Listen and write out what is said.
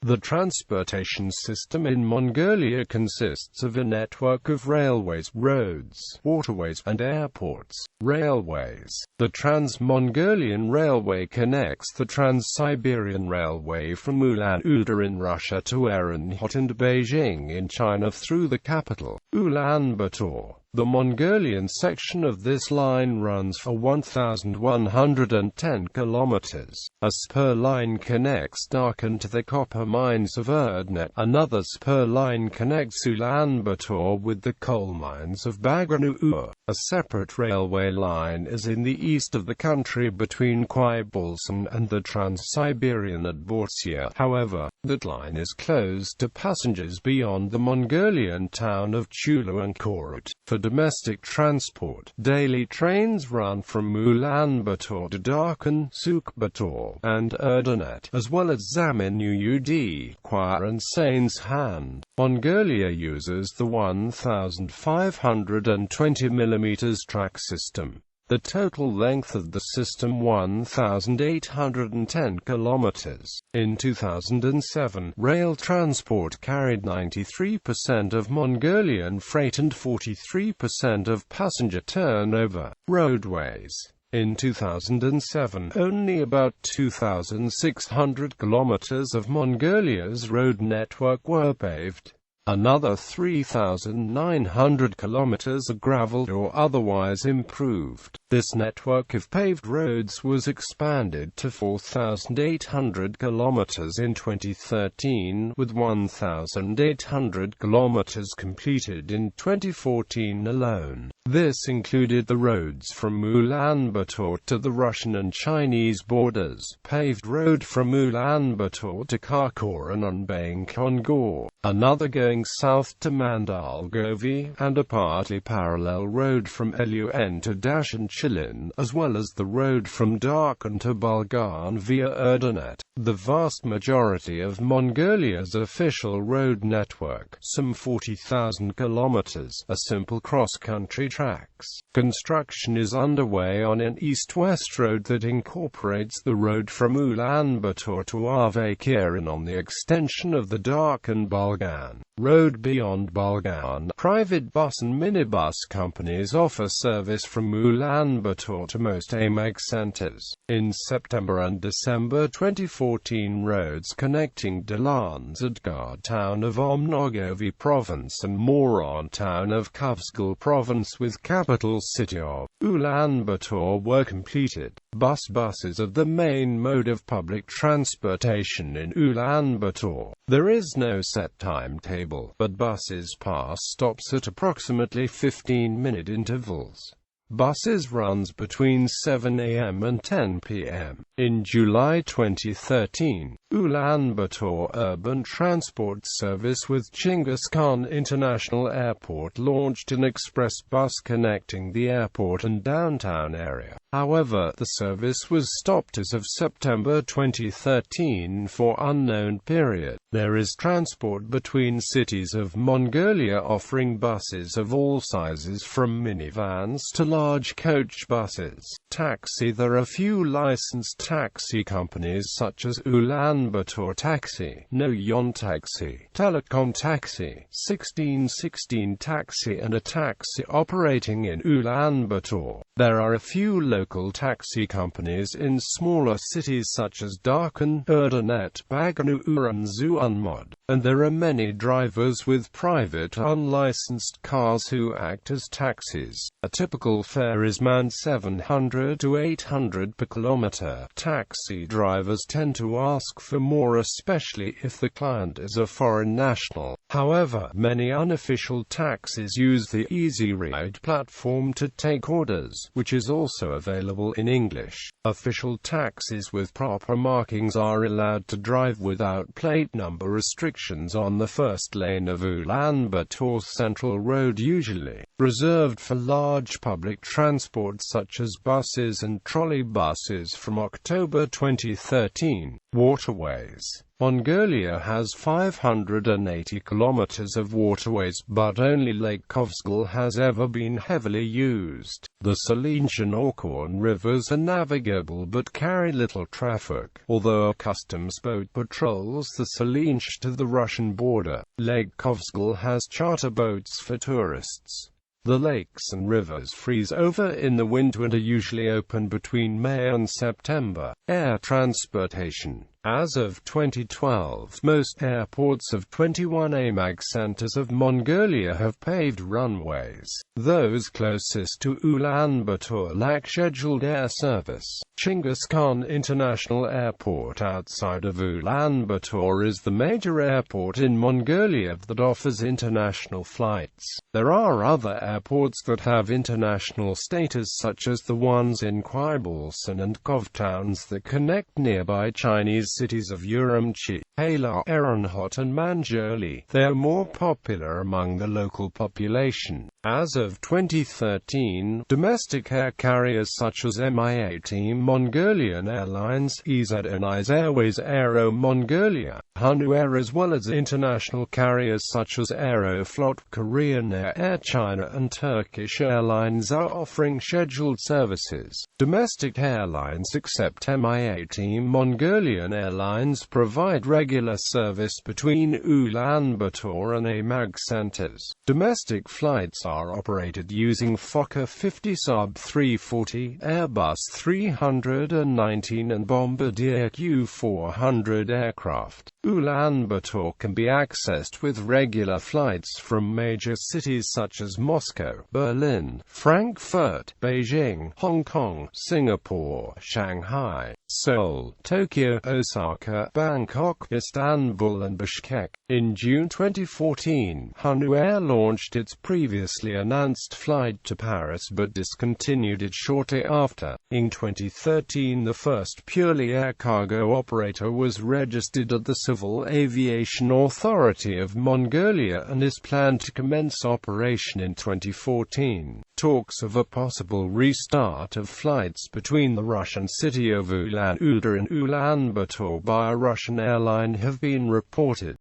The transportation system in Mongolia consists of a network of railways, roads, waterways, and airports. Railways. The Trans-Mongolian Railway connects the Trans-Siberian Railway from Ulan-Ude in Russia to Erenhot and Beijing in China through the capital, Ulaanbaatar. The Mongolian section of this line runs for 1,110 kilometers. A spur line connects Darkhan to the copper mines of Erdnet. Another spur line connects Ulaanbaatar with the coal mines of Bagan-Ur. A separate railway line is in the east of the country between Khybalsan and the Trans-Siberian at Bortsia. However, that line is closed to passengers beyond the Mongolian town of Chulangkorot. For domestic transport, daily trains run from Ulaanbaatar to Darkhan, Sukhbaatar, and Erdenet, as well as Zamin-Uud, Khwa and Sains-Hand. Mongolia uses the 1,520 mm track system. The total length of the system 1,810 kilometers. In 2007, rail transport carried 93% of Mongolian freight and 43% of passenger turnover. Roadways. In 2007, only about 2,600 kilometers of Mongolia's road network were paved. Another 3,900 kilometers are graveled or otherwise improved. This network of paved roads was expanded to 4,800 kilometers in 2013, with 1,800 kilometers completed in 2014 alone. This included the roads from Ulaanbaatar to the Russian and Chinese borders, paved road from Ulaanbaatar to Kharkoran on Bangkongor, another going south to Mandalgovy, and a partly parallel road from Lun to Dashan-Chilin, as well as the road from Darkhan to Bulgan via Erdenet. The vast majority of Mongolia's official road network, some 40,000 kilometers, are simple cross-country tracks. Construction is underway on an east-west road that incorporates the road from Ulaanbaatar to Avakhiran on the extension of the Darkhan-Bulgan road beyond Bulgan. Private bus and minibus companies offer service from Ulaanbaatar to most AMAG centers. In September and December 2014, roads connecting Dalan-Zadgar town of Omnogovy province and Moron town of Kavsgal province with capital city of Ulaanbaatar were completed. Buses are the main mode of public transportation in Ulaanbaatar. There is no set timetable, but buses pass stops at approximately 15-minute intervals. Buses runs between 7 a.m. and 10 p.m. In July 2013, Ulaanbaatar Urban Transport Service with Chinggis Khan International Airport launched an express bus connecting the airport and downtown area. However, the service was stopped as of September 2013 for unknown period. There is transport between cities of Mongolia offering buses of all sizes from minivans to large coach buses. Taxi. There are few licensed taxi companies such as Ulaanbaatar Taxi, No Yon Taxi, Telecom Taxi, 1616 Taxi and a taxi operating in Ulaanbaatar. There are a few local taxi companies in smaller cities such as Darkhan, Erdenet, Bagan-Ur and Zhuanmod, and there are many drivers with private unlicensed cars who act as taxis. A typical fare is around 700 to 800 per kilometer. Taxi drivers tend to ask for more, especially if the client is a foreign national. However, many unofficial taxis use the Easy Ride platform to take orders, which is also available in English. Official taxis with proper markings are allowed to drive without plate number restrictions on the first lane of Ulaanbaatar Central Road, usually reserved for large public transport such as buses and trolley buses from October 2013. Waterways. Mongolia has 580 kilometers of waterways, but only Lake Kovsgol has ever been heavily used. The Salinch and Orkhon rivers are navigable but carry little traffic, although a customs boat patrols the Salinch to the Russian border. Lake Kovsgol has charter boats for tourists. The lakes and rivers freeze over in the winter and are usually open between May and September. Air transportation. As of 2012, most airports of 21 AMAG centers of Mongolia have paved runways. Those closest to Ulaanbaatar lack scheduled air service. Chinggis Khan International Airport outside of Ulaanbaatar is the major airport in Mongolia that offers international flights. There are other airports that have international status, such as the ones in Khybalsan and Kov towns that connect nearby Chinese cities of Urumqi, Halar, Erenhot and Manjoli. They are more popular among the local population. As of 2013, domestic air carriers such as Mi-18 Mongolian Airlines, EZNI's Airways Aero Mongolia, Hanu Air, as well as international carriers such as Aeroflot, Korean Air, Air China and Turkish Airlines are offering scheduled services. Domestic airlines except Mi-18 Mongolian Airlines provide regular service between Ulaanbaatar and AMAG centers. Domestic flights are operated using Fokker 50 Saab 340, Airbus 319 and Bombardier Q400 aircraft. Ulaanbaatar can be accessed with regular flights from major cities such as Moscow, Berlin, Frankfurt, Beijing, Hong Kong, Singapore, Shanghai, Seoul, Tokyo, Osaka, Bangkok, Istanbul and Bishkek. In June 2014, Hanu Air launched its previously announced flight to Paris but discontinued it shortly after. In 2013, the first purely air cargo operator was registered at the Civil Aviation Authority of Mongolia and is planned to commence operation in 2014. Talks of a possible restart of flights between the Russian city of Ulan-Ude and Ulaanbaatar by a Russian airline have been reported.